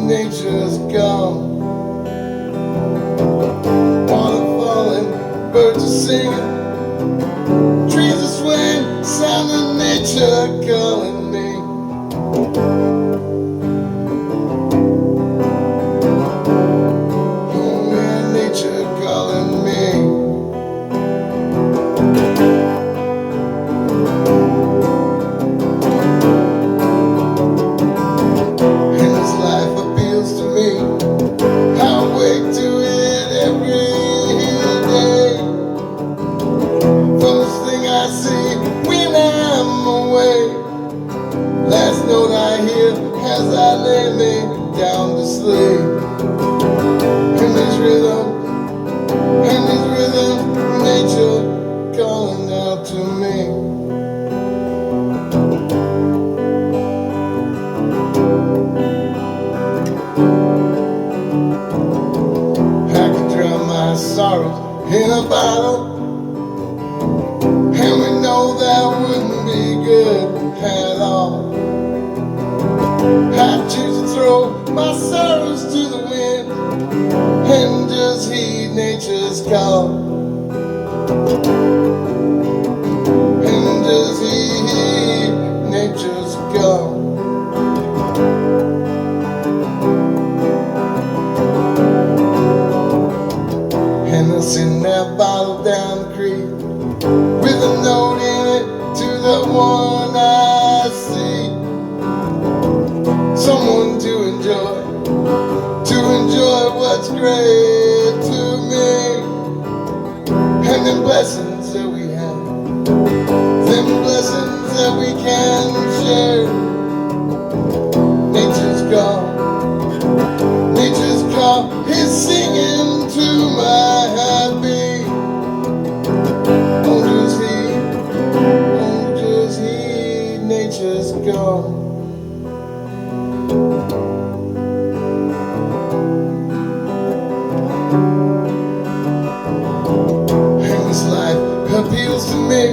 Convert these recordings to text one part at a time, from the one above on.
Nature's gone. Water falling, birds are singing, trees are swaying, sound of nature calling me. Oh yeah, nature calling me. I see when I'm away. Last note I hear as I lay me down to sleep. And these rhythms, nature calling out to me. I could drown my sorrows in a bottle, and we know that wouldn't be good at all. I choose to throw my sorrows to the wind and just heed nature's call. And just heed nature's call. And I send that bottle down the creek with a note in it to the one I see. Someone to enjoy what's great to me. And them blessings that we have, them blessings that we can share. Nature's call is singing to my happy. Just heed nature's call. And this life appeals to me.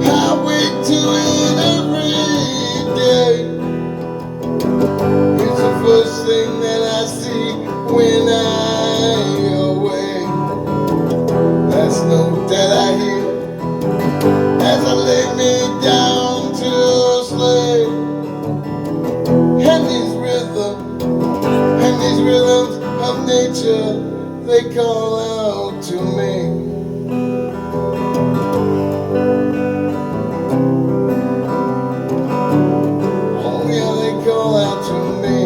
I wake to it every day. It's the first thing that I see when I awake. That's no that I hear as I lay me down to sleep. And these rhythms of nature, they call out to me. Oh yeah, they call out to me.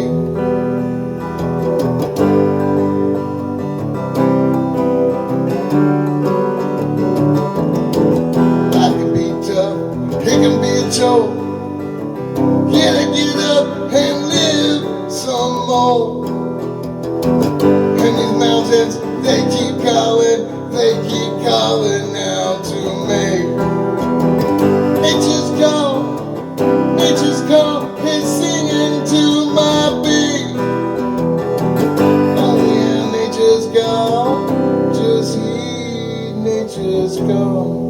Life can be tough, it can be a choke. Gotta get up and live some more. And these mountains, they keep calling out to me. Nature's call is singing to my beat. Oh yeah, nature's call, just heed nature's call.